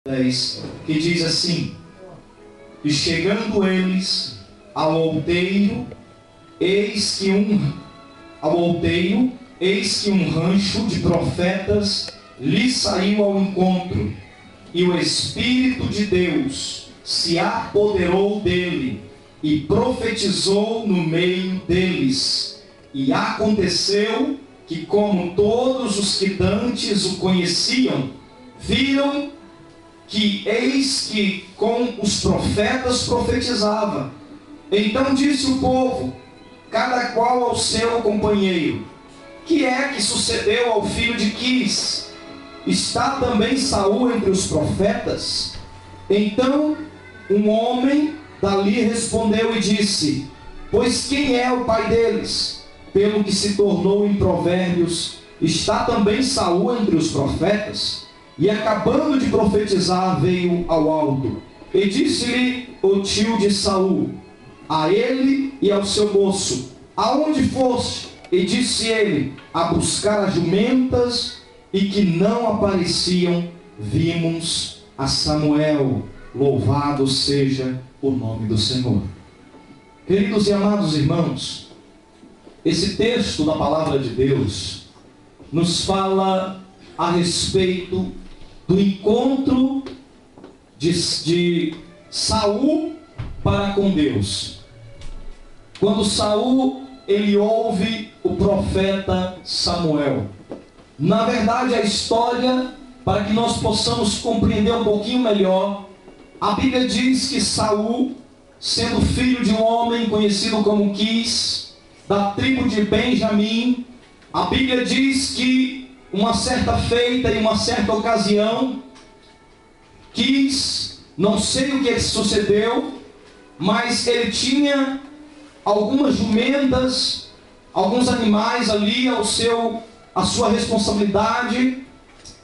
10, que diz assim: e chegando eles ao outeiro, eis que um rancho de profetas lhe saiu ao encontro, e o Espírito de Deus se apoderou dele, e profetizou no meio deles. E aconteceu que, como todos os que dantes o conheciam, viram que eis que com os profetas profetizava. Então disse o povo, cada qual ao seu companheiro: que é que sucedeu ao filho de Quis? Está também Saul entre os profetas? Então um homem dali respondeu e disse: pois quem é o pai deles? Pelo que se tornou em Provérbios: está também Saul entre os profetas? E acabando de profetizar, veio ao alto. E disse-lhe o tio de Saul, a ele e ao seu moço: aonde foste? E disse ele: a buscar as jumentas, e que não apareciam, vimos a Samuel. Louvado seja o nome do Senhor. Queridos e amados irmãos, esse texto da palavra de Deus nos fala a respeito do encontro de Saul para com Deus. Quando Saul ele ouve o profeta Samuel. Na verdade, a história, para que nós possamos compreender um pouquinho melhor, a Bíblia diz que Saul, sendo filho de um homem conhecido como Quis, da tribo de Benjamim, a Bíblia diz que uma certa feita e uma certa ocasião, Quis, não sei o que sucedeu, mas ele tinha algumas jumentas, alguns animais ali a sua responsabilidade,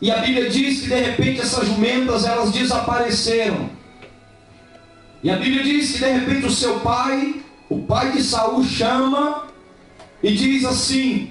e a Bíblia diz que de repente essas jumentas elas desapareceram. E a Bíblia diz que de repente o seu pai, o pai de Saul, chama e diz assim: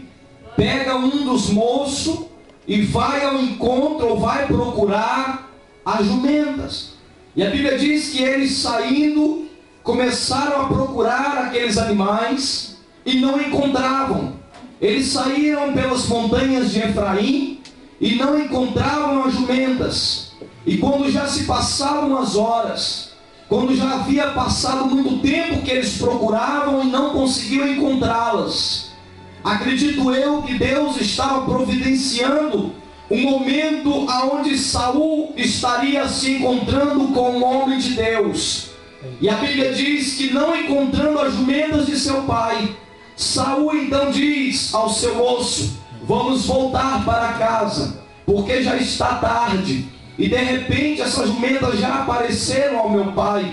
pega um dos moços e vai ao encontro, ou vai procurar as jumentas. E a Bíblia diz que eles saindo, começaram a procurar aqueles animais e não encontravam. Eles saíram pelas montanhas de Efraim e não encontravam as jumentas. E quando já se passavam as horas, quando já havia passado muito tempo que eles procuravam e não conseguiam encontrá-las, acredito eu que Deus estava providenciando um momento onde Saul estaria se encontrando com um homem de Deus. E a Bíblia diz que, não encontrando as jumentas de seu pai, Saul então diz ao seu moço: vamos voltar para casa, porque já está tarde. E de repente essas jumentas já apareceram ao meu pai.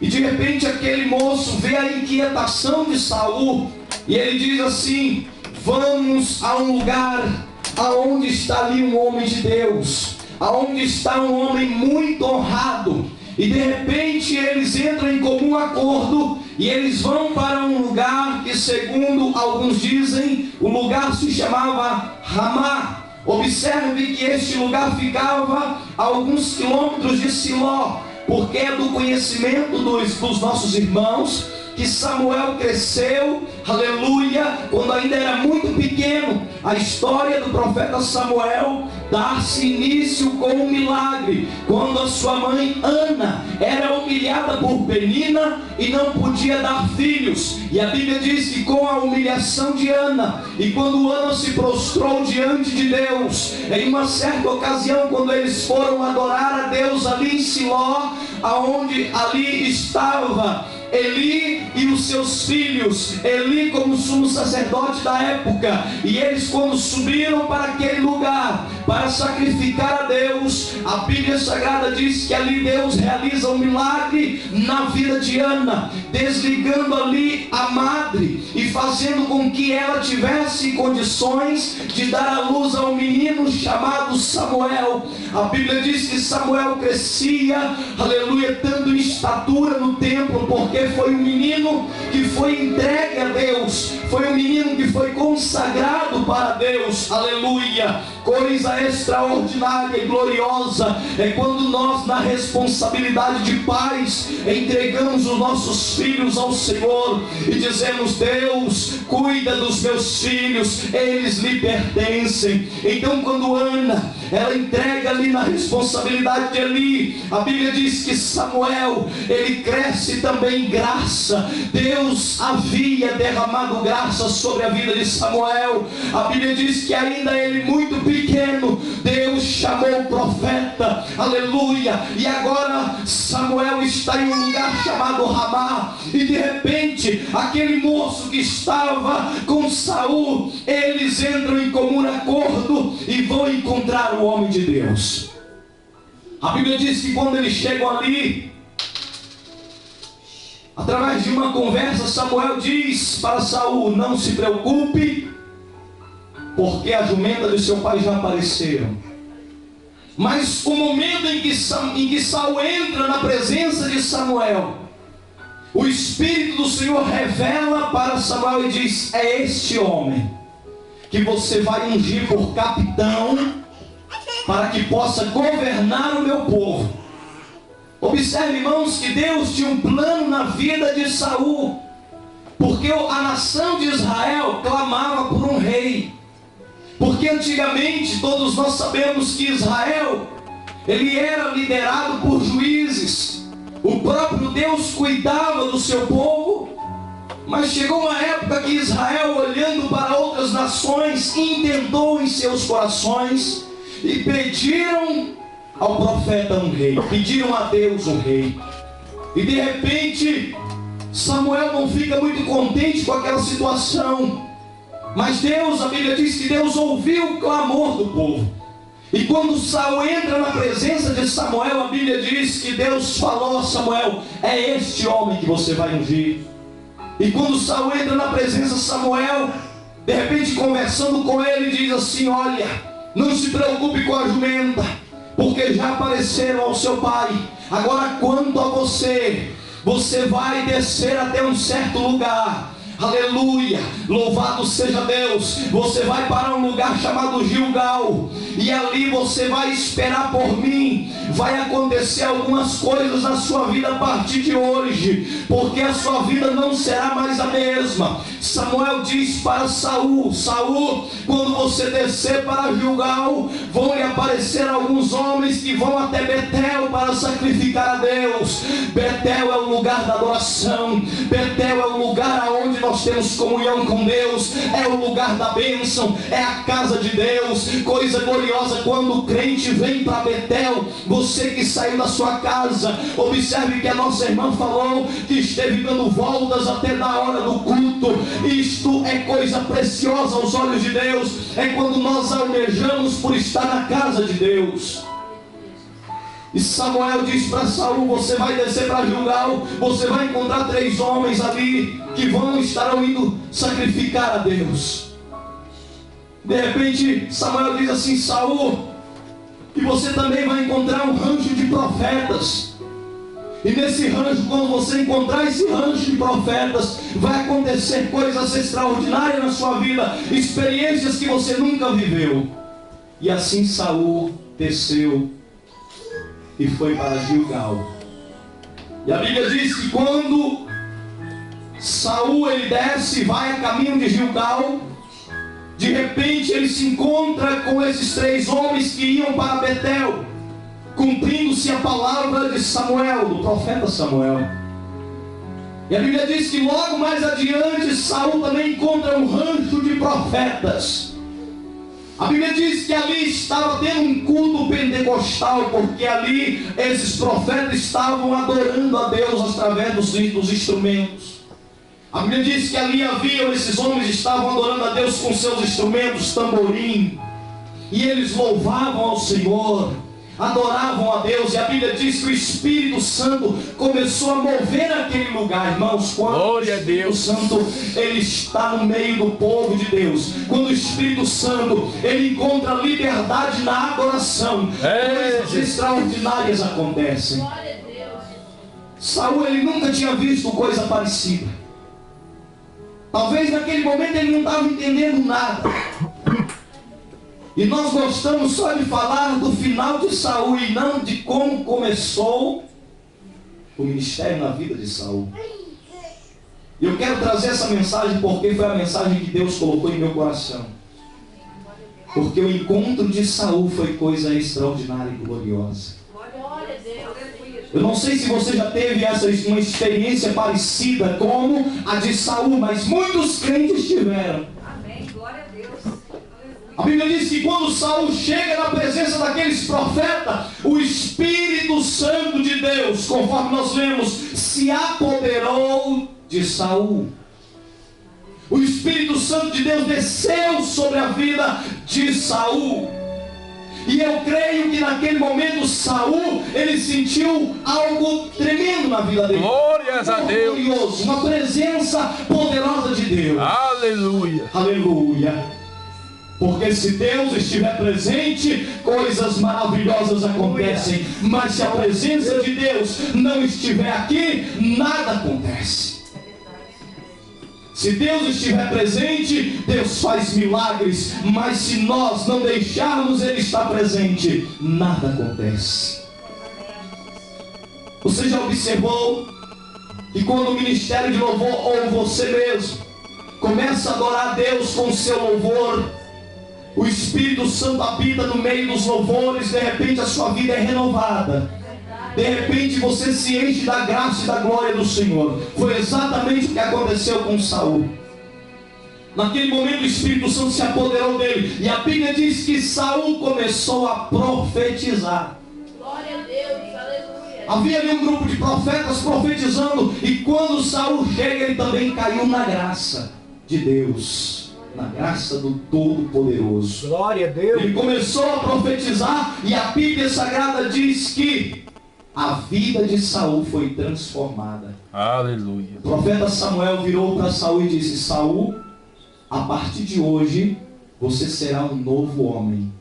E de repente aquele moço vê a inquietação de Saul, e ele diz assim: vamos a um lugar aonde está ali um homem de Deus, aonde está um homem muito honrado. E de repente eles entram em comum acordo e eles vão para um lugar que, segundo alguns dizem, o lugar se chamava Ramá. Observe que este lugar ficava a alguns quilômetros de Siló, porque é do conhecimento dos nossos irmãos que Samuel cresceu, aleluia, quando ainda era muito pequeno. A história do profeta Samuel dá-se início com um milagre, quando a sua mãe Ana era humilhada por Penina e não podia dar filhos. E a Bíblia diz que com a humilhação de Ana, e quando Ana se prostrou diante de Deus, em uma certa ocasião, quando eles foram adorar a Deus ali em Siló, aonde ali estava Eli e os seus filhos, Eli como sumo sacerdote da época, e eles quando subiram para aquele lugar para sacrificar a Deus, a Bíblia Sagrada diz que ali Deus realiza um milagre na vida de Ana, desligando ali a madre e fazendo com que ela tivesse condições de dar à luz a um menino chamado Samuel. A Bíblia diz que Samuel crescia, aleluia, tanto em estatura no templo, porque foi um menino que foi entregue a Deus, foi um menino que foi consagrado para Deus, aleluia. Coisa extraordinária e gloriosa é quando nós, na responsabilidade de pais, entregamos os nossos filhos ao Senhor e dizemos: Deus, cuida dos meus filhos, eles lhe pertencem. Então, quando Ana, ela entrega ali na responsabilidade de Eli, a Bíblia diz que Samuel, ele cresce também em graça. Deus havia derramado graça sobre a vida de Samuel. A Bíblia diz que ainda ele muito pequeno, Deus chamou o profeta, aleluia, e agora Samuel está em um lugar chamado Ramá, e de repente, aquele moço que estava com Saul, eles entram em comum acordo e vão encontrar o homem de Deus. A Bíblia diz que quando eles chegam ali, através de uma conversa, Samuel diz para Saul: não se preocupe, porque a jumenta de seu pai já apareceram. Mas o momento em que Saul entra na presença de Samuel, o Espírito do Senhor revela para Samuel e diz: é este homem que você vai ungir por capitão, para que possa governar o meu povo. Observe, irmãos, que Deus tinha um plano na vida de Saul, porque a nação de Israel clamava por um rei. Porque antigamente, todos nós sabemos que Israel, ele era liderado por juízes. O próprio Deus cuidava do seu povo. Mas chegou uma época que Israel, olhando para outras nações, intentou em seus corações e pediram ao profeta um rei, pediram a Deus um rei. E de repente, Samuel não fica muito contente com aquela situação. Mas Deus, a Bíblia diz que Deus ouviu o clamor do povo. E quando Saul entra na presença de Samuel, a Bíblia diz que Deus falou a Samuel: é este homem que você vai ungir. E quando Saul entra na presença de Samuel, de repente conversando com ele, diz assim: olha, não se preocupe com a jumenta, porque já apareceram ao seu pai. Agora quanto a você, você vai descer até um certo lugar. Aleluia, louvado seja Deus. Você vai para um lugar chamado Gilgal, e ali você vai esperar por mim. Vai acontecer algumas coisas na sua vida a partir de hoje, porque a sua vida não será mais a mesma. Samuel diz para Saul: Saul, quando você descer para Gilgal, vão lhe aparecer alguns homens que vão até Betel para sacrificar a Deus. Betel é o lugar da adoração. Betel é o lugar aonde nós temos comunhão com Deus, é o lugar da bênção, é a casa de Deus. Coisa gloriosa quando o crente vem para Betel. Você que saiu da sua casa, observe que a nossa irmã falou que esteve dando voltas até da hora do culto. Isto é coisa preciosa aos olhos de Deus, é quando nós almejamos por estar na casa de Deus. E Samuel diz para Saul: você vai descer para Gilgal, você vai encontrar 3 homens ali que estarão indo sacrificar a Deus. De repente Samuel diz assim: Saul, e você também vai encontrar um rancho de profetas. E nesse rancho, quando você encontrar esse rancho de profetas, vai acontecer coisas extraordinárias na sua vida, experiências que você nunca viveu. E assim Saul desceu e foi para Gilgal. E a Bíblia diz que quando Saul ele desce e vai a caminho de Gilgal, de repente ele se encontra com esses 3 homens que iam para Betel, cumprindo-se a palavra de Samuel, do profeta Samuel. E a Bíblia diz que logo mais adiante Saul também encontra um rancho de profetas. A Bíblia diz que ali estava tendo um culto pentecostal, porque ali esses profetas estavam adorando a Deus através dos instrumentos. A Bíblia diz que ali esses homens estavam adorando a Deus com seus instrumentos, tamborim, e eles louvavam ao Senhor, adoravam a Deus. E a Bíblia diz que o Espírito Santo começou a mover aquele lugar, irmãos. Quando o Espírito Santo ele está no meio do povo de Deus, quando o Espírito Santo ele encontra liberdade na adoração, coisas extraordinárias acontecem. Saul ele nunca tinha visto coisa parecida. Talvez naquele momento ele não estava entendendo nada. E nós gostamos só de falar do final de Saul e não de como começou o ministério na vida de Saul. E eu quero trazer essa mensagem porque foi a mensagem que Deus colocou em meu coração. Porque o encontro de Saul foi coisa extraordinária e gloriosa. Eu não sei se você já teve uma experiência parecida como a de Saul, mas muitos crentes tiveram. Amém, glória a Deus. A Bíblia diz que quando Saul chega na presença daqueles profetas, o Espírito Santo de Deus, conforme nós lemos, se apoderou de Saul. O Espírito Santo de Deus desceu sobre a vida de Saul. E eu creio que naquele momento Saul, ele sentiu algo tremendo na vida dele. Glórias a Deus. Glorioso, uma presença poderosa de Deus. Aleluia. Aleluia. Porque se Deus estiver presente, coisas maravilhosas acontecem. Mas se a presença de Deus não estiver aqui, nada acontece. Se Deus estiver presente, Deus faz milagres. Mas se nós não deixarmos Ele estar presente, nada acontece. Você já observou que quando o ministério de louvor, ou você mesmo, começa a adorar a Deus com o seu louvor, o Espírito Santo habita no meio dos louvores, de repente a sua vida é renovada. De repente você se enche da graça e da glória do Senhor. Foi exatamente o que aconteceu com Saul. Naquele momento o Espírito Santo se apoderou dele. E a Bíblia diz que Saul começou a profetizar. Glória a Deus, aleluia. Havia ali um grupo de profetas profetizando. E quando Saul chega, ele também caiu na graça de Deus, na graça do Todo-Poderoso. Glória a Deus. Ele começou a profetizar. E a Bíblia Sagrada diz que a vida de Saul foi transformada. Aleluia. O profeta Samuel virou para Saul e disse: Saul, a partir de hoje você será um novo homem.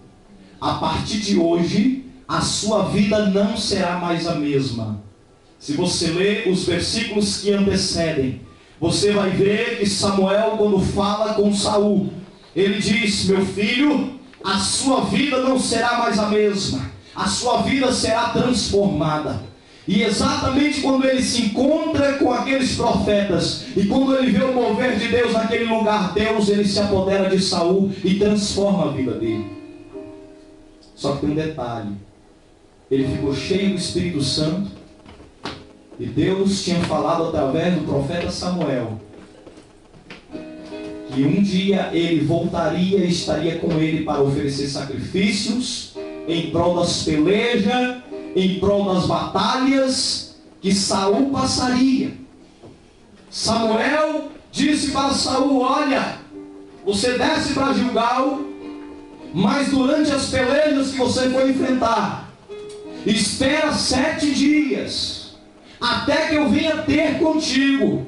A partir de hoje a sua vida não será mais a mesma. Se você ler os versículos que antecedem, você vai ver que Samuel, quando fala com Saul, ele diz: meu filho, a sua vida não será mais a mesma. A sua vida será transformada. E exatamente quando ele se encontra com aqueles profetas, e quando ele vê o mover de Deus naquele lugar, Deus, ele se apodera de Saul e transforma a vida dele. Só que tem um detalhe: ele ficou cheio do Espírito Santo, e Deus tinha falado através do profeta Samuel que um dia ele voltaria e estaria com ele para oferecer sacrifícios em prol das pelejas, em prol das batalhas que Saul passaria. Samuel disse para Saul: olha, você desce para Gilgal, mas durante as pelejas que você for enfrentar, espera 7 dias, até que eu venha ter contigo,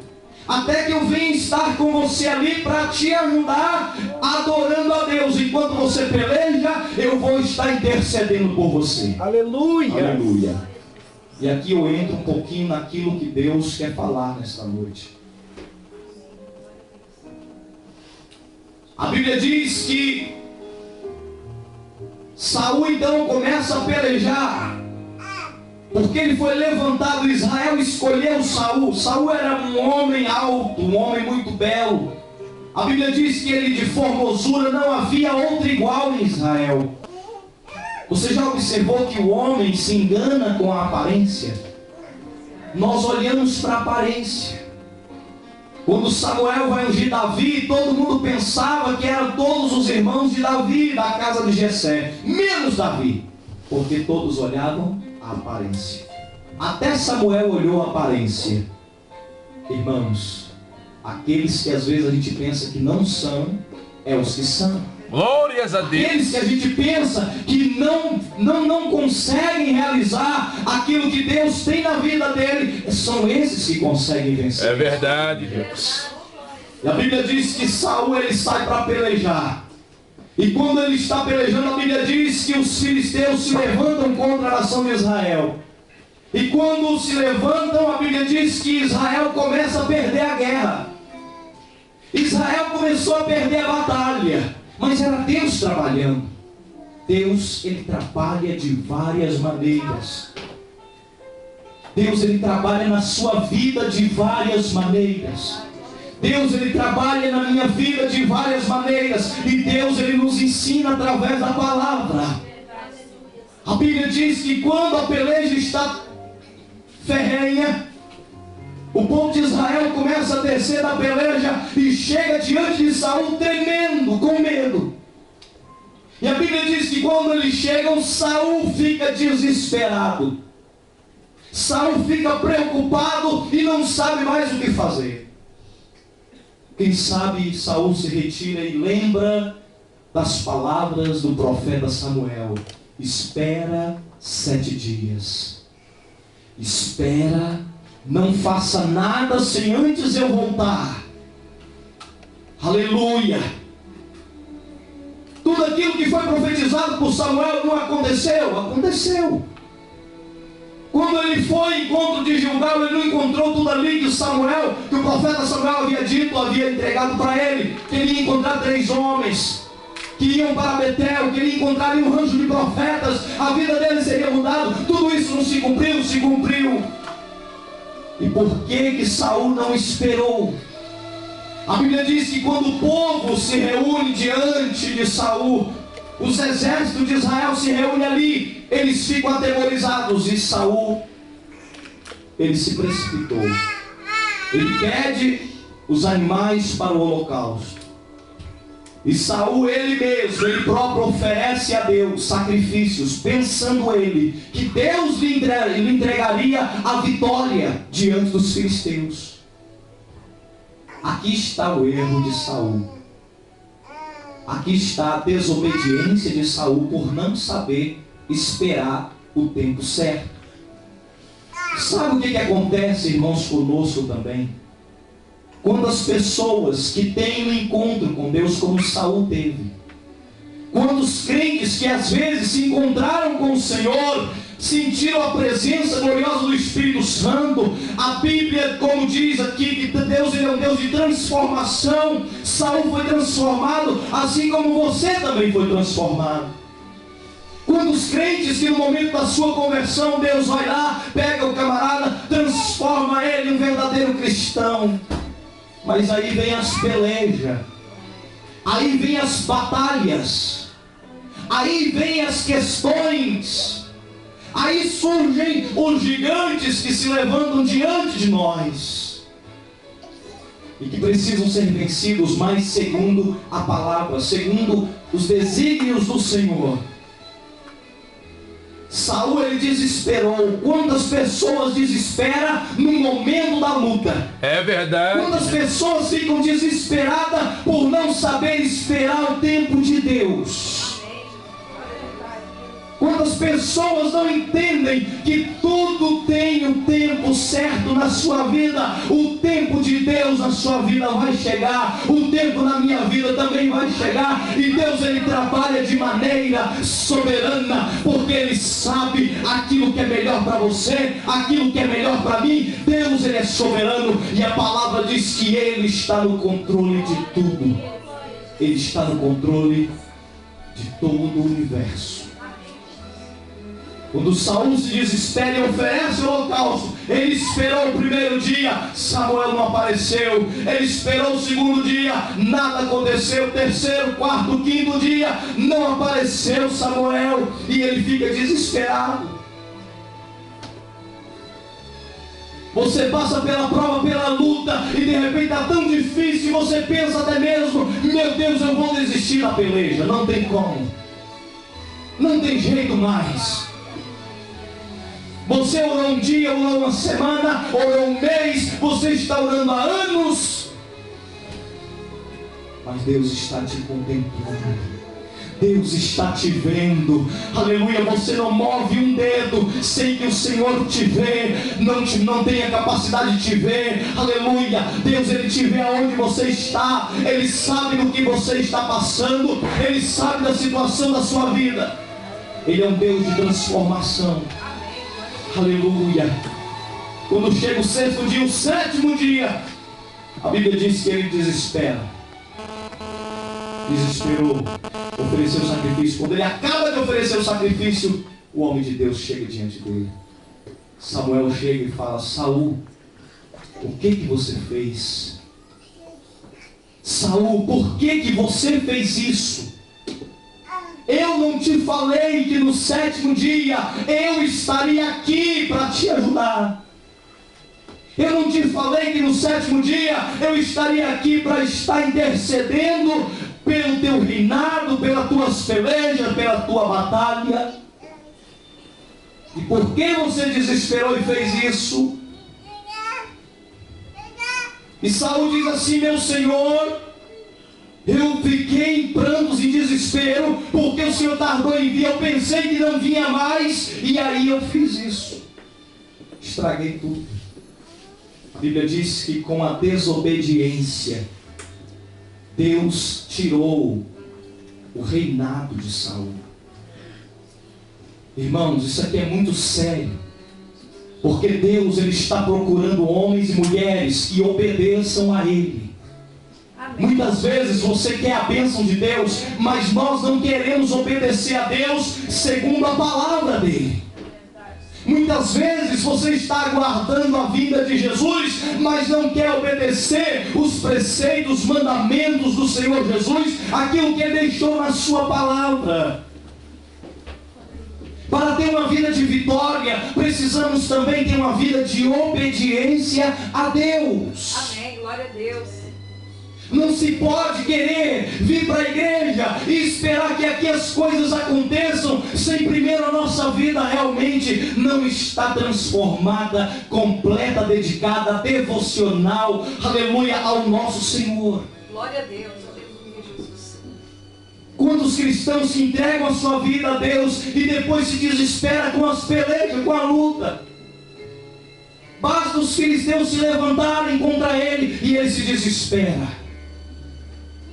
até que eu venha estar com você ali para te ajudar, adorando a Deus. Enquanto você peleja, eu vou estar intercedendo por você. Aleluia. Aleluia. E aqui eu entro um pouquinho naquilo que Deus quer falar nesta noite. A Bíblia diz que Saul então começa a pelejar, porque ele foi levantado. Israel escolheu Saul. Saul era um homem alto, um homem muito belo. A Bíblia diz que ele de formosura não havia outro igual em Israel. Você já observou que o homem se engana com a aparência? Nós olhamos para a aparência. Quando Samuel vai ungir Davi, todo mundo pensava que eram todos os irmãos de Davi, da casa de Jessé, menos Davi, porque todos olhavam a aparência. Até Samuel olhou a aparência. Irmãos, aqueles que às vezes a gente pensa que não são, é os que são. Glórias a Deus. Aqueles que a gente pensa que não conseguem realizar aquilo que Deus tem na vida dele, são esses que conseguem vencer. É verdade, Deus. E a Bíblia diz que Saul, ele sai para pelejar. E quando ele está pelejando, a Bíblia diz que os filisteus se levantam contra a nação de Israel. E quando se levantam, a Bíblia diz que Israel começa a perder a guerra. Israel começou a perder a batalha. Mas era Deus trabalhando. Deus, Ele trabalha de várias maneiras. Deus, Ele trabalha na sua vida de várias maneiras. Deus, Ele trabalha na minha vida de várias maneiras. E Deus, Ele nos ensina através da palavra. A Bíblia diz que quando a peleja está ferrenha, o povo de Israel começa a descer da peleja e chega diante de Saul tremendo, com medo. E a Bíblia diz que quando eles chegam, Saul fica desesperado. Saul fica preocupado e não sabe mais o que fazer. Quem sabe Saul se retira e lembra das palavras do profeta Samuel: espera 7 dias. Espera, não faça nada sem antes eu voltar. Aleluia. Tudo aquilo que foi profetizado por Samuel não aconteceu? Aconteceu. Quando ele foi ao encontro de Gilgal, ele não encontrou tudo ali que Samuel, que o profeta Samuel havia dito, havia entregado para ele. Que ele ia encontrar 3 homens que iam para Betel, que ele ia encontrar ali um rancho de profetas, a vida dele seria mudada. Tudo isso não se cumpriu? Se cumpriu. E por que Saul não esperou? A Bíblia diz que quando o povo se reúne diante de Saul, os exércitos de Israel se reúnem ali, eles ficam atemorizados. E Saul, ele se precipitou. Ele pede os animais para o holocausto. E Saul, ele mesmo, ele próprio oferece a Deus sacrifícios, pensando ele que Deus lhe entregaria a vitória diante dos filisteus. Aqui está o erro de Saul. Aqui está a desobediência de Saul por não saber esperar o tempo certo. Sabe o que acontece, irmãos, conosco também? Quando as pessoas que têm um encontro com Deus como Saul teve, quando os crentes que às vezes se encontraram com o Senhor, sentiram a presença gloriosa do Espírito Santo, a Bíblia, como diz aqui, que Deus, ele é um Deus de transformação. Saul foi transformado, assim como você também foi transformado. Quando os crentes que no momento da sua conversão, Deus vai lá, pega o camarada, transforma ele em um verdadeiro cristão. Mas aí vem as pelejas, aí vem as batalhas, aí vem as questões, aí surgem os gigantes que se levantam diante de nós e que precisam ser vencidos, mas segundo a palavra, segundo os desígnios do Senhor. Saul, ele desesperou. Quantas pessoas desesperam no momento da luta? É verdade. Quantas pessoas ficam desesperadas por não saber esperar o tempo de Deus? Quantas pessoas não entendem que tudo tem um tempo certo na sua vida? O tempo de Deus na sua vida vai chegar, o tempo na minha vida também vai chegar. E Deus, ele trabalha de maneira soberana, porque ele sabe aquilo que é melhor para você, aquilo que é melhor para mim. Deus, ele é soberano, e a palavra diz que ele está no controle de tudo. Ele está no controle de todo o universo. Quando Saul se desespera e oferece o holocausto, ele esperou o primeiro dia, Samuel não apareceu. Ele esperou o segundo dia, nada aconteceu. Terceiro, quarto, quinto dia, não apareceu Samuel. E ele fica desesperado. Você passa pela prova, pela luta, e de repente está tão difícil, e você pensa até mesmo: meu Deus, eu vou desistir da peleja. Não tem como, não tem jeito mais. Você orou um dia, orou uma semana, orou um mês, você está orando há anos, mas Deus está te contemplando, Deus está te vendo. Aleluia. Você não move um dedo sem que o Senhor te vê, não tem a capacidade de te ver. Aleluia. Deus, ele te vê aonde você está, ele sabe do que você está passando, ele sabe da situação da sua vida. Ele é um Deus de transformação. Aleluia. Quando chega o 6º dia, o 7º dia, a Bíblia diz que ele desespera. desesperou, ofereceu o sacrifício. Quando ele acaba de oferecer o sacrifício, o homem de Deus chega diante dele. Samuel chega e fala: Saul, o que você fez? Saul, por que você fez isso? Eu não te falei que no 7º dia eu estaria aqui para te ajudar? Eu não te falei que no 7º dia eu estaria aqui para estar intercedendo pelo teu reinado, pelas tuas pelejas, pela tua batalha? E por que você desesperou e fez isso? E Saul diz assim: meu Senhor, eu fiquei em prantos e desespero, porque o Senhor tardou em vir. Eu pensei que não vinha mais, e aí eu fiz isso. Estraguei tudo. A Bíblia diz que com a desobediência, Deus tirou o reinado de Saul. Irmãos, isso aqui é muito sério. Porque Deus, Ele está procurando homens e mulheres que obedeçam a Ele. Amém. Muitas vezes você quer a bênção de Deus, mas nós não queremos obedecer a Deus segundo a palavra dEle. Muitas vezes você está aguardando a vinda de Jesus, mas não quer obedecer os preceitos, os mandamentos do Senhor Jesus, aquilo que Ele deixou na sua palavra. Para ter uma vida de vitória, precisamos também ter uma vida de obediência a Deus. Amém, glória a Deus. Não se pode querer vir para a igreja e esperar que aqui as coisas aconteçam, sem primeiro a nossa vida realmente não estar transformada, completa, dedicada, devocional, aleluia, ao nosso Senhor. Glória a Deus, aleluia, Jesus. Quantos cristãos se entregam a sua vida a Deus e depois se desespera com as pelejas, com a luta? Basta os filisteus se levantarem contra ele e ele se desespera.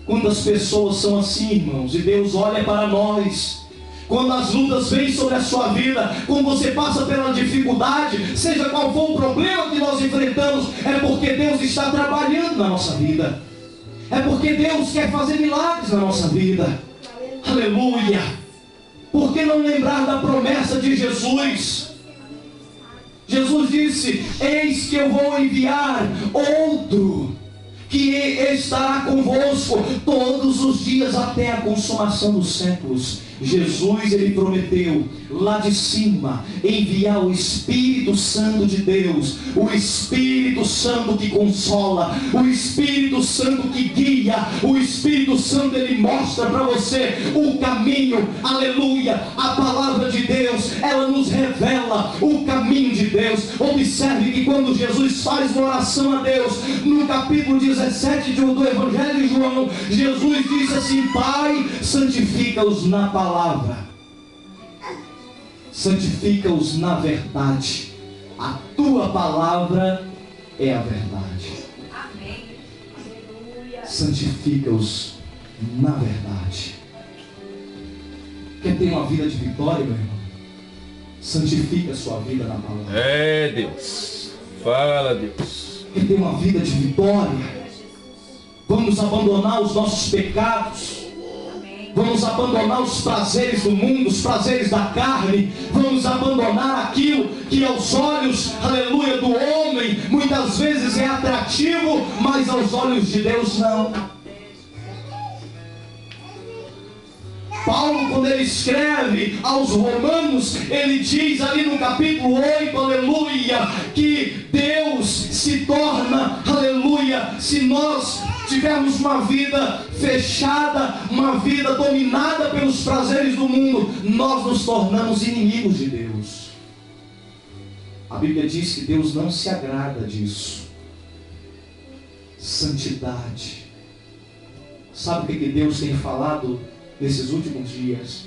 Quantas pessoas são assim, irmãos? E Deus olha para nós. Quando as lutas vêm sobre a sua vida, quando você passa pela dificuldade, seja qual for o problema que nós enfrentamos, é porque Deus está trabalhando na nossa vida. É porque Deus quer fazer milagres na nossa vida. Aleluia! Por que não lembrar da promessa de Jesus? Jesus disse: eis que eu vou enviar outro, que estará convosco todos os dias até a consumação dos séculos. Jesus, Ele prometeu lá de cima enviar o Espírito Santo de Deus, o Espírito Santo que consola, o Espírito Santo que guia, o Espírito Santo, Ele mostra para você o caminho, aleluia. A palavra de Deus, ela nos revela o caminho de Deus. Observe que quando Jesus faz uma oração a Deus, no capítulo 17 do Evangelho de João, Jesus disse assim: Pai, santifica-os na palavra, santifica-os na verdade, a tua palavra é a verdade. Amém. Aleluia. Santifica-os na verdade. Quer ter uma vida de vitória, meu irmão? Santifica a sua vida na palavra. É Deus. Fala, Deus. Quer ter uma vida de vitória? Vamos abandonar os nossos pecados. Vamos abandonar os prazeres do mundo, os prazeres da carne. Vamos abandonar aquilo que aos olhos, aleluia, do homem muitas vezes é atrativo, mas aos olhos de Deus não. Paulo, quando ele escreve aos Romanos, ele diz ali no capítulo 8, aleluia, que Deus se torna, aleluia, se nós tivermos uma vida fechada, uma vida dominada pelos prazeres do mundo, nós nos tornamos inimigos de Deus. A Bíblia diz que Deus não se agrada disso. Santidade. Sabe o que Deus tem falado nesses últimos dias?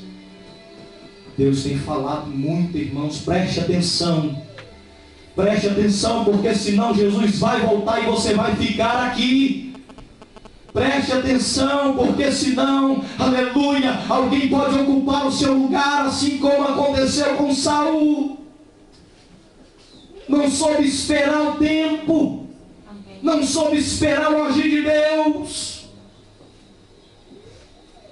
Deus tem falado muito, irmãos, preste atenção. Preste atenção, porque senão Jesus vai voltar e você vai ficar aqui. Preste atenção, porque senão, aleluia, alguém pode ocupar o seu lugar, assim como aconteceu com Saul. Não soube esperar o tempo, não soube esperar o agir de Deus.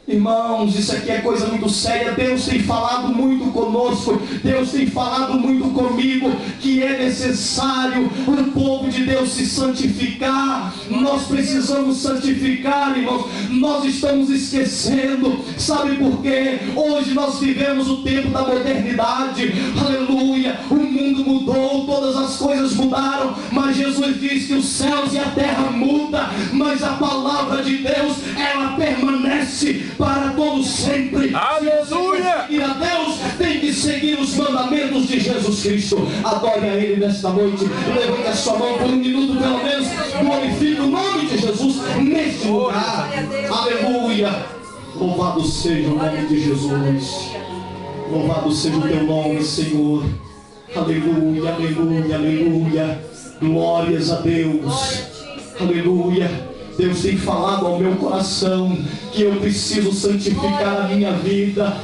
Irmãos, isso aqui é coisa muito séria. Deus tem falado muito conosco, Deus tem falado muito comigo, que é necessário o povo de Deus se santificar. Nós precisamos santificar, irmãos. Nós estamos esquecendo, sabe por quê? Hoje nós vivemos o tempo da modernidade, aleluia. O mundo mudou, todas as coisas mudaram, mas Jesus diz que os céus e a terra mudam, mas a palavra de Deus, ela permanece para todo sempre. Aleluia! Se você quer seguir a Deus, tem que seguir os mandamentos de Jesus Cristo. Adore a Ele nesta noite. Levante a sua mão por um minuto pelo menos. Glorifique o nome de Jesus neste lugar. Aleluia! Louvado seja o nome de Jesus. Louvado seja o teu nome, Senhor. Aleluia, aleluia, aleluia. Glórias a Deus. Aleluia. Deus tem falado ao meu coração que eu preciso santificar a minha vida.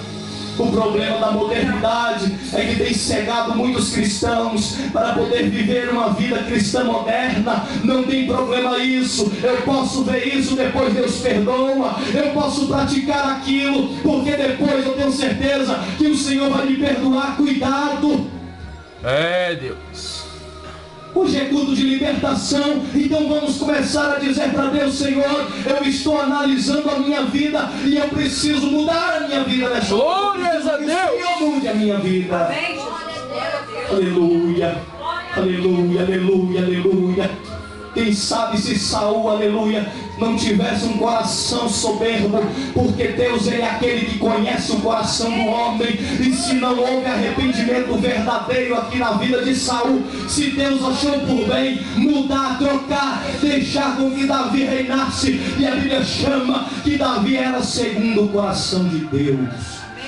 O problema da modernidade é que tem cegado muitos cristãos para poder viver uma vida cristã moderna. Não tem problema isso. Eu posso ver isso, depois Deus perdoa. Eu posso praticar aquilo, porque depois eu tenho certeza que o Senhor vai me perdoar. Cuidado. É, Deus. Hoje é culto de libertação, então vamos começar a dizer para Deus: Senhor, eu estou analisando a minha vida e eu preciso mudar a minha vida nesta noite. Glórias a Deus! Senhor, mude a minha vida. Amém, Jesus. Aleluia, aleluia, aleluia, aleluia. Quem sabe se Saul, aleluia, não tivesse um coração soberbo, porque Deus é aquele que conhece o coração do homem. E se não houve arrependimento verdadeiro aqui na vida de Saul, se Deus achou por bem mudar, trocar, deixar com que Davi reinasse, e a Bíblia chama que Davi era segundo o coração de Deus,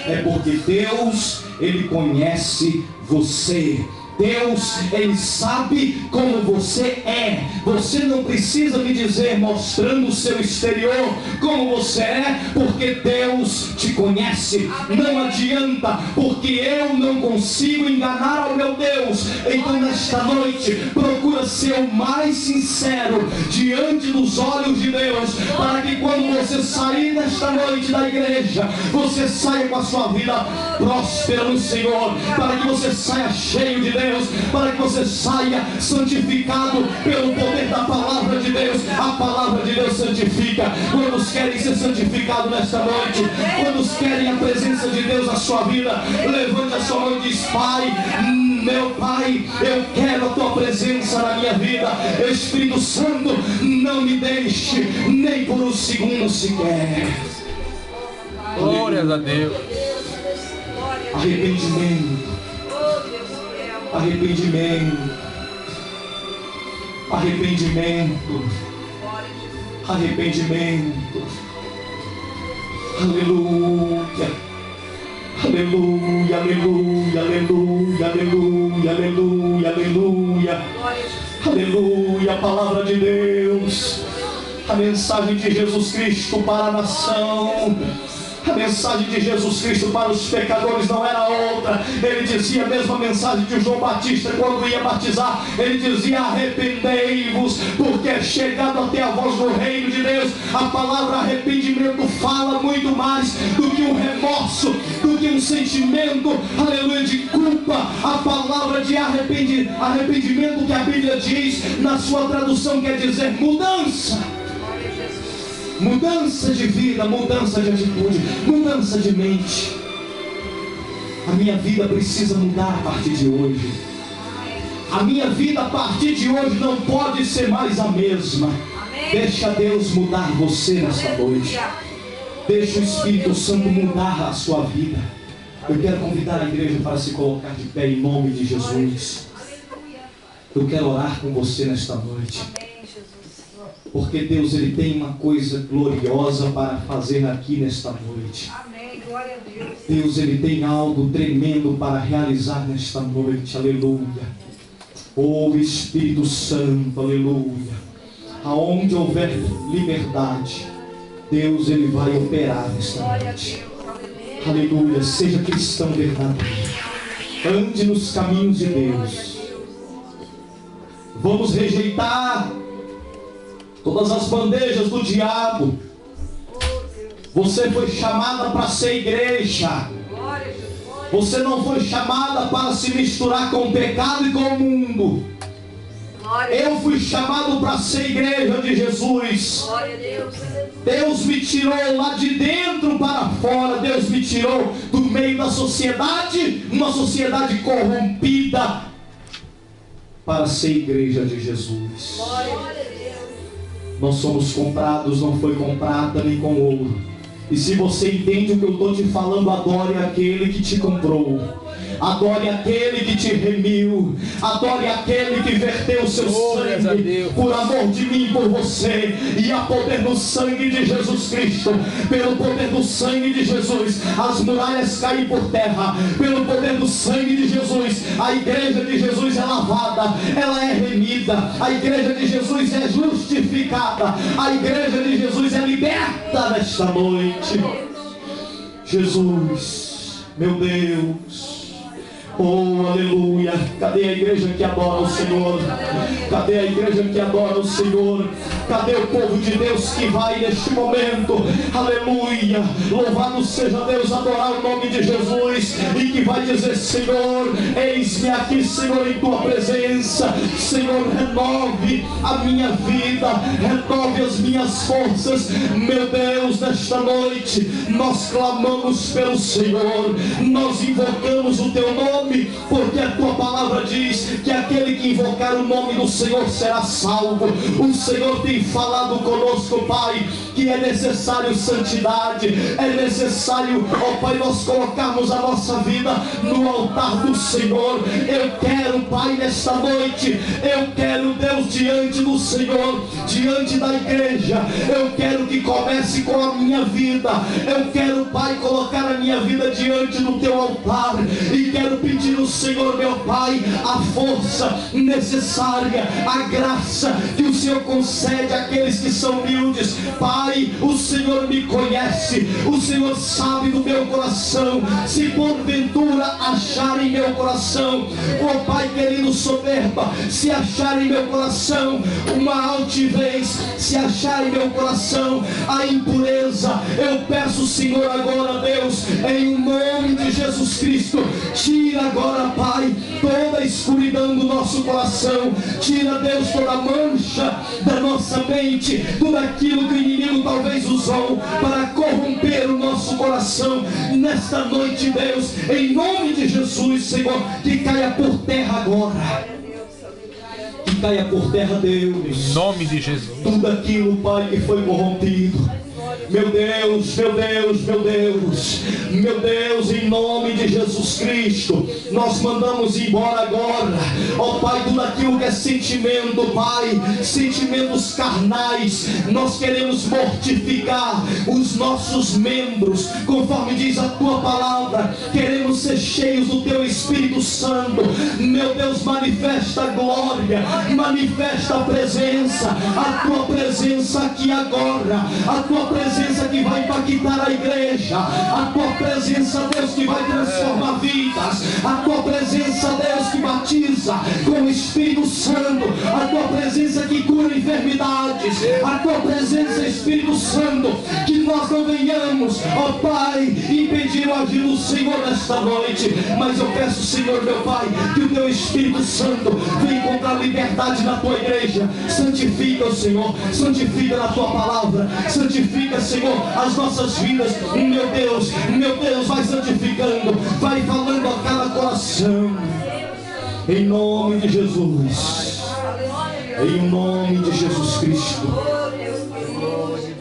é porque Deus, Ele conhece você. Deus, Ele sabe como você é. Você não precisa me dizer, mostrando o seu exterior, como você é, porque Deus te conhece. Não adianta, porque eu não consigo enganar ao meu Deus. Então nesta noite, procura ser o mais sincero diante dos olhos de Deus, para que quando você sair nesta noite da igreja, você saia com a sua vida próspera no Senhor, para que você saia cheio de Deus, para que você saia santificado pelo poder da palavra de Deus. A palavra de Deus santifica. Quantos querem ser santificados nesta noite? Quantos querem a presença de Deus na sua vida? Levante a sua mão e diz: Pai, meu Pai, eu quero a tua presença na minha vida. Espírito Santo, não me deixe nem por um segundo sequer. Glórias a Deus. Arrependimento. Arrependimento, arrependimento, arrependimento, aleluia, aleluia, aleluia, aleluia, aleluia, aleluia, aleluia, aleluia, a palavra de Deus, a mensagem de Jesus Cristo para a nação. A mensagem de Jesus Cristo para os pecadores não era outra. Ele dizia a mesma mensagem de João Batista quando ia batizar. Ele dizia: arrependei-vos, porque é chegado até a vós no reino de Deus. A palavra arrependimento fala muito mais do que um remorso, do que um sentimento, aleluia, de culpa. A palavra de arrependimento que a Bíblia diz, na sua tradução, quer dizer mudança. Mudança de vida, mudança de atitude, mudança de mente. A minha vida precisa mudar a partir de hoje. A minha vida a partir de hoje não pode ser mais a mesma. Deixa Deus mudar você nesta noite. Deixa o Espírito Santo mudar a sua vida. Eu quero convidar a igreja para se colocar de pé em nome de Jesus. Eu quero orar com você nesta noite. Porque Deus, Ele tem uma coisa gloriosa para fazer aqui nesta noite. Amém, glória a Deus. Deus, Ele tem algo tremendo para realizar nesta noite, aleluia. Oh Espírito Santo, aleluia. Aonde houver liberdade, Deus, Ele vai operar nesta noite. Aleluia, seja cristão verdadeiro. Ande nos caminhos de Deus. Vamos rejeitar todas as bandejas do diabo. Você foi chamada para ser igreja. Você não foi chamada para se misturar com o pecado e com o mundo. Eu fui chamado para ser igreja de Jesus. Deus me tirou lá de dentro para fora. Deus me tirou do meio da sociedade, uma sociedade corrompida, para ser igreja de Jesus. Nós somos comprados, não foi com prata nem com ouro. E se você entende o que eu estou te falando, adore aquele que te comprou. Adore aquele que te remiu. Adore aquele que verteu o seu sangue por amor de mim e por você. E há poder no sangue de Jesus Cristo. Pelo poder do sangue de Jesus, as muralhas caem por terra. Pelo poder do sangue de Jesus, a igreja de Jesus é lavada, ela é remida. A igreja de Jesus é justificada. A igreja de Jesus é liberta nesta noite. Jesus, meu Deus. Oh, aleluia. Cadê a igreja que adora o Senhor? Cadê a igreja que adora o Senhor? Cadê o povo de Deus que vai neste momento? Aleluia. Louvado seja Deus, adorar o nome de Jesus, e que vai dizer: Senhor, eis-me aqui, Senhor, em tua presença. Senhor, renove a minha vida, renove as minhas forças. Meu Deus, nesta noite nós clamamos pelo Senhor, nós invocamos o teu nome, porque a tua palavra diz que aquele que invocar o nome do Senhor será salvo. O Senhor tem falado conosco, Pai, que é necessário santidade, é necessário, ó Pai, nós colocarmos a nossa vida no altar do Senhor. Eu quero, Pai, nesta noite, eu quero, Deus, diante do Senhor, diante da igreja, eu quero que comece com a minha vida. Eu quero, Pai, colocar a minha vida diante do teu altar, e quero pedir ao Senhor, meu Pai, a força necessária, a graça que o Senhor concede àqueles que são humildes. Pai, o Senhor me conhece, o Senhor sabe do meu coração. Se porventura achar em meu coração, ó Pai querido, soberba, se achar em meu coração uma altivez, se achar em meu coração a impureza, eu peço, Senhor, agora, Deus, em nome de Jesus Cristo, tira agora, Pai, toda a escuridão do nosso coração. Tira, Deus, toda a mancha da nossa mente, tudo aquilo que o inimigo talvez usou para corromper o nosso coração. Nesta noite, Deus, em nome de Jesus, Senhor, que caia por terra agora. Que caia por terra, Deus, em nome de Jesus, tudo aquilo, Pai, que foi corrompido. Meu Deus, meu Deus, meu Deus, meu Deus, em nome de Jesus Cristo, nós mandamos embora agora, ó Pai, tudo aquilo que é sentimento, Pai, sentimentos carnais. Nós queremos mortificar os nossos membros, conforme diz a tua palavra. Queremos ser cheios do teu Espírito Santo. Meu Deus, manifesta a glória, manifesta a presença, a tua presença aqui agora, a tua presença que vai impactar a igreja, a tua presença, Deus, que vai transformar vidas, a tua presença, Deus, que batiza com o Espírito Santo, a tua presença que cura enfermidades, a tua presença, Espírito Santo, que nós não venhamos, ó Pai, impedir o agir do Senhor nesta noite. Mas eu peço, Senhor, meu Pai, que o teu Espírito Santo venha encontrar liberdade na tua igreja. Santifica, Senhor, santifica na tua palavra, santifica, Senhor, as nossas vidas. Meu Deus, vai santificando, vai falando a cada coração, em nome de Jesus, em nome de Jesus Cristo,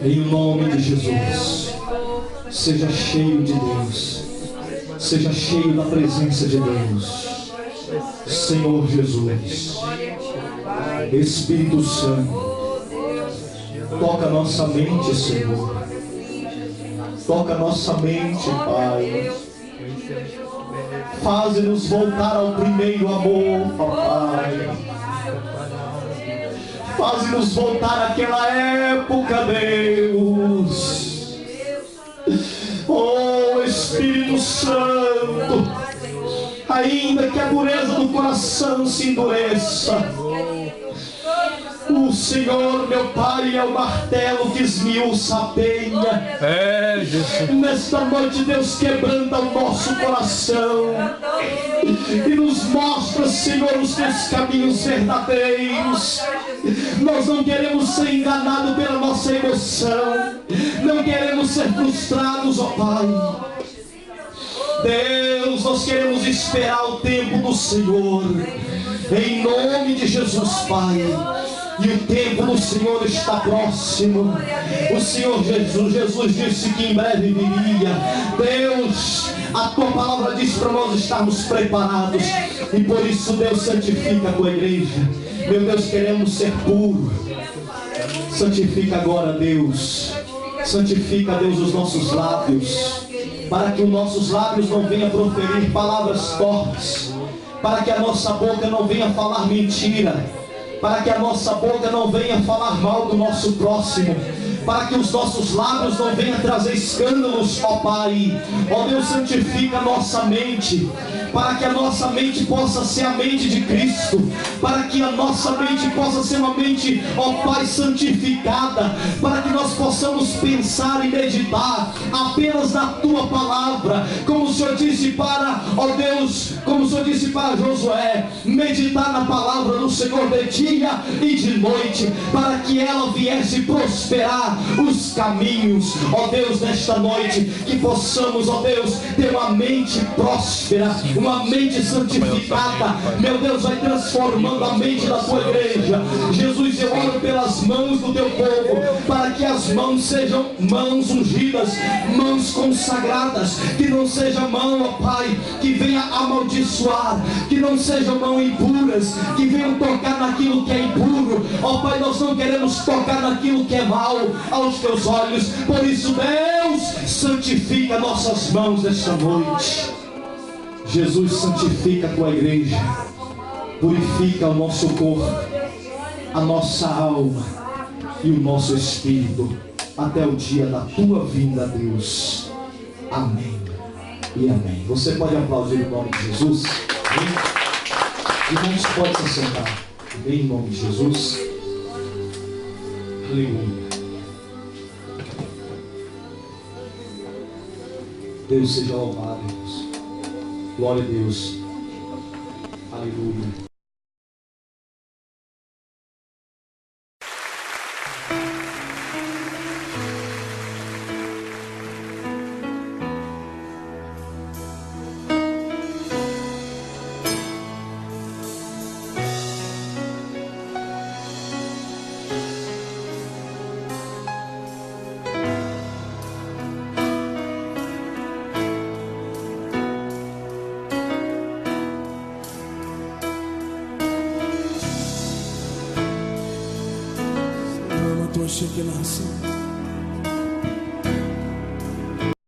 em nome de Jesus. Seja cheio de Deus, seja cheio da presença de Deus, Senhor Jesus. Espírito Santo, toca nossa mente, Senhor. Toca nossa mente, Pai. Faze-nos voltar ao primeiro amor, papai. Faze-nos voltar àquela época, Deus. Oh, Espírito Santo, ainda que a dureza do coração se endureça, o Senhor, meu Pai, é o martelo que esmiuça a penha. É, Jesus. Nesta noite, Deus, quebranta o nosso coração e nos mostra, Senhor, os teus caminhos verdadeiros. Nós não queremos ser enganados pela nossa emoção, não queremos ser frustrados, ó Pai. Deus, nós queremos esperar o tempo do Senhor, em nome de Jesus, Pai. E o tempo do Senhor está próximo. O Senhor Jesus disse que em breve viria. Deus, a tua palavra diz para nós estarmos preparados. E por isso, Deus, santifica a tua igreja. Meu Deus, queremos ser puros. Santifica agora, Deus. Santifica, Deus, os nossos lábios, para que os nossos lábios não venham proferir palavras torpes, para que a nossa boca não venha falar mentira, para que a nossa boca não venha falar mal do nosso próximo, para que os nossos lábios não venham trazer escândalos, ó Pai. Ó Deus, santifica a nossa mente, para que a nossa mente possa ser a mente de Cristo, para que a nossa mente possa ser uma mente, ó Pai, santificada, para que nós possamos pensar e meditar apenas na Tua palavra, como o Senhor disse para, ó Deus, como o Senhor disse para Josué, meditar na palavra do Senhor de dia e de noite, para que ela viesse prosperar os caminhos. Ó Deus, nesta noite, que possamos, ó Deus, ter uma mente próspera, uma mente santificada. Meu Deus, vai transformando a mente da tua igreja. Jesus, eu oro pelas mãos do teu povo, para que as mãos sejam mãos ungidas, mãos consagradas, que não seja mão, ó Pai, que venha amaldiçoar, que não sejam mãos impuras, que venham tocar naquilo que é impuro. Ó Pai, nós não queremos tocar naquilo que é mal aos teus olhos. Por isso, Deus, santifica nossas mãos esta noite. Jesus, santifica a tua igreja, purifica o nosso corpo, a nossa alma e o nosso espírito, até o dia da tua vinda, Deus. Amém e amém. Você pode aplaudir o nome de Jesus? Amém? Irmãos, pode se sentar. Amém, em nome de Jesus. Aleluia. Deus seja louvado, Deus. Glória a Deus. Aleluia. Shekinah.